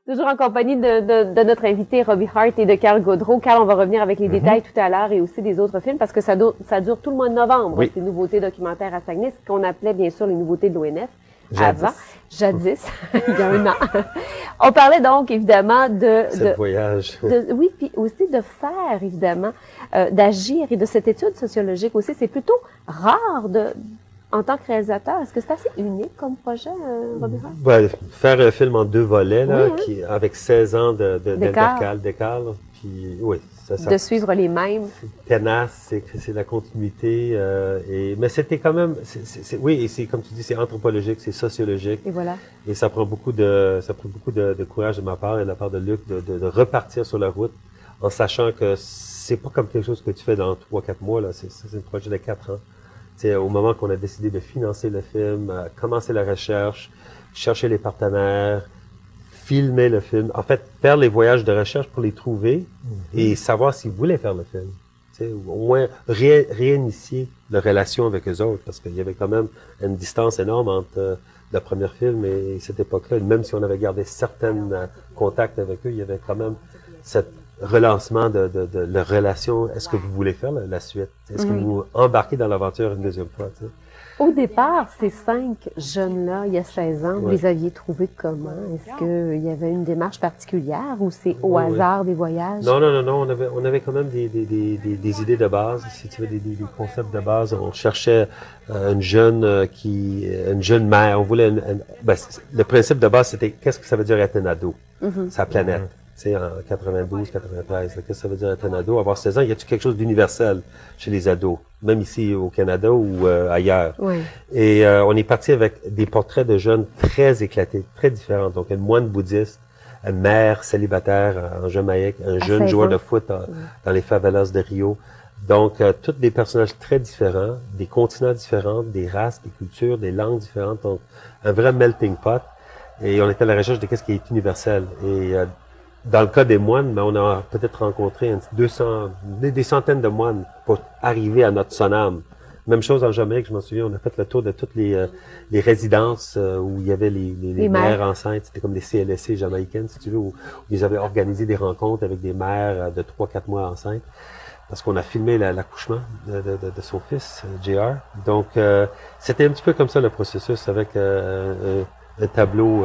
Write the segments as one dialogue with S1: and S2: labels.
S1: Toujours en compagnie de notre invité Robbie Hart et de Carl Gaudreau. Carl, on va revenir avec les détails tout à l'heure et aussi des autres films parce que ça dure tout le mois de novembre.
S2: Oui.
S1: Ces nouveautés documentaires à Saguenay, ce qu'on appelait bien sûr les nouveautés de l'ONF. Jadis, il y a un an. On parlait donc évidemment
S2: de voyage.
S1: Oui, puis aussi de faire évidemment, d'agir et de cette étude sociologique aussi. C'est plutôt rare en tant que réalisateur. Est-ce que c'est assez unique comme projet, Robbie Hart?
S2: Ouais, faire un film en 2 volets, là,
S1: Oui, hein?
S2: avec 16 ans d'écart. Puis, oui,
S1: de suivre les mêmes.
S2: Tenace, c'est la continuité. Mais c'était quand même, oui, et c'est comme tu dis, c'est anthropologique, c'est sociologique.
S1: Et voilà.
S2: Et ça prend beaucoup de courage de ma part et de la part de Luc de repartir sur la route en sachant que c'est pas comme quelque chose que tu fais dans 3-4 mois, là. C'est un projet de 4 ans. T'sais, au moment qu'on a décidé de financer le film, commencer la recherche, chercher les partenaires, filmer le film, en fait, faire les voyages de recherche pour les trouver et savoir s'ils voulaient faire le film. T'sais, ou au moins réinitier la relation avec eux autres, parce qu'il y avait quand même une distance énorme entre le premier film et cette époque-là. Même si on avait gardé certains contacts avec eux, il y avait quand même cette relancement de leur relation. Est-ce que vous voulez faire la suite? Est-ce que vous embarquez dans l'aventure une deuxième fois? T'sais?
S1: Au départ, ces 5 jeunes-là, il y a 16 ans, vous les aviez trouvés comment? Est-ce qu'il y avait une démarche particulière ou c'est au hasard des voyages?
S2: Non. On avait quand même des idées de base, si tu veux, des concepts de base. On cherchait une jeune mère. On voulait le principe de base, c'était qu'est-ce que ça veut dire être un ado? Sa planète. Tu sais, en 92, 93, qu'est-ce que ça veut dire être un ado? Avoir 16 ans, y a-t-il quelque chose d'universel chez les ados? Même ici au Canada ou ailleurs.
S1: Oui.
S2: Et on est parti avec des portraits de jeunes très éclatés, très différents. Donc, une moine bouddhiste, une mère célibataire en Jamaïque, un jeune joueur de foot dans les favelas de Rio. Donc, tous des personnages très différents, des continents différents, des races, des cultures, des langues différentes. Donc, un vrai melting pot. Et on était à la recherche de qu'est-ce qui est universel. Et dans le cas des moines, on a peut-être rencontré des centaines de moines pour arriver à notre sonam. Même chose en Jamaïque, je m'en souviens, on a fait le tour de toutes les résidences où il y avait les mères enceintes. C'était comme des CLSC jamaïcaines, si tu veux, où ils avaient organisé des rencontres avec des mères de 3-4 mois enceintes. Parce qu'on a filmé l'accouchement de son fils, JR. Donc, c'était un petit peu comme ça le processus, avec un tableau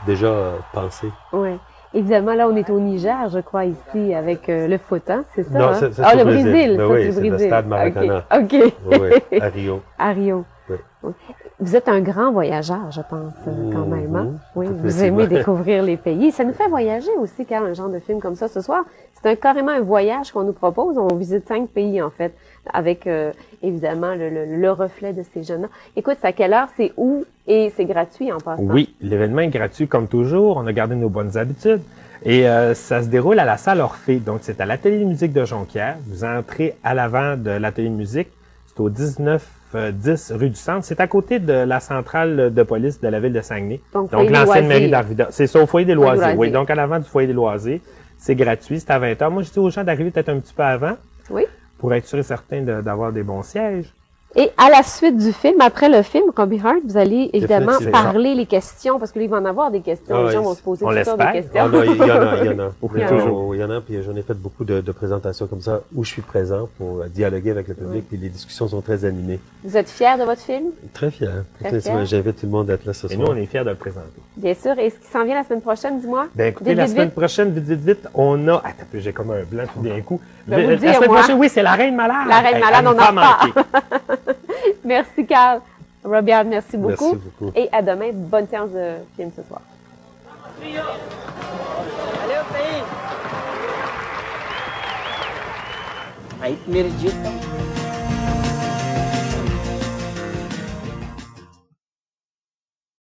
S2: déjà pensé.
S1: Oui. Évidemment, là, on est au Niger, je crois, ici, avec le foot, hein, c'est ça?
S2: Non,
S1: hein?
S2: c'est
S1: le Brésil.
S2: Ben oui, c'est le stade Maracana.
S1: OK.
S2: Oui, à Rio.
S1: À Rio.
S2: Oui.
S1: Vous êtes un grand voyageur, je pense, quand même. Hein? Oui, vous aimez découvrir les pays. Ça nous fait voyager aussi, quand un genre de film comme ça. Ce soir, c'est carrément un voyage qu'on nous propose. On visite 5 pays, en fait, avec, évidemment, le reflet de ces jeunes-là. Écoute, c'est à quelle heure, c'est où et c'est gratuit en passant?
S3: Oui, l'événement est gratuit comme toujours. On a gardé nos bonnes habitudes. Et ça se déroule à la salle Orphée. Donc, c'est à l'atelier de musique de Jonquière. Vous entrez à l'avant de l'atelier de musique. C'est au 1910 rue du Centre. C'est à côté de la centrale de police de la ville de Saguenay. Donc l'ancienne mairie d'Arvida. C'est ça, au foyer des loisirs. Oui, donc à l'avant du foyer des loisirs. C'est gratuit, c'est à 20h. Moi, je dis aux gens d'arriver peut-être un petit peu avant.
S1: Oui.
S3: Pour être sûr et certain d'avoir des bons sièges.
S1: Et à la suite du film, après le film, Robbie Hart, vous allez évidemment parler les questions, parce que là, il va en avoir des questions. Les gens vont se poser toutes sortes de questions.
S2: Ah, non, il y en a.
S3: Toujours.
S2: Il y en a, puis j'en ai fait beaucoup de présentations comme ça, où je suis présent pour dialoguer avec le public, puis les discussions sont très animées.
S1: Vous êtes fiers de votre film?
S2: Très fier. J'invite tout le monde à être là ce soir.
S3: Et nous, on est fiers de le présenter.
S1: Bien sûr. Et ce qui s'en vient la semaine prochaine, dis-moi?
S3: Ben écoutez, la semaine prochaine, vite, on a... Attends, j'ai comme un blanc tout d'un coup.
S1: La
S3: semaine prochaine, oui, c'est La Reine Malade.
S1: La Reine Malade, on en parle. Merci, Carl. Robbie Hart, merci beaucoup.
S2: Merci beaucoup.
S1: Et à demain. Bonne séance de film ce soir.
S4: Allez au pays! Ay, mirjit.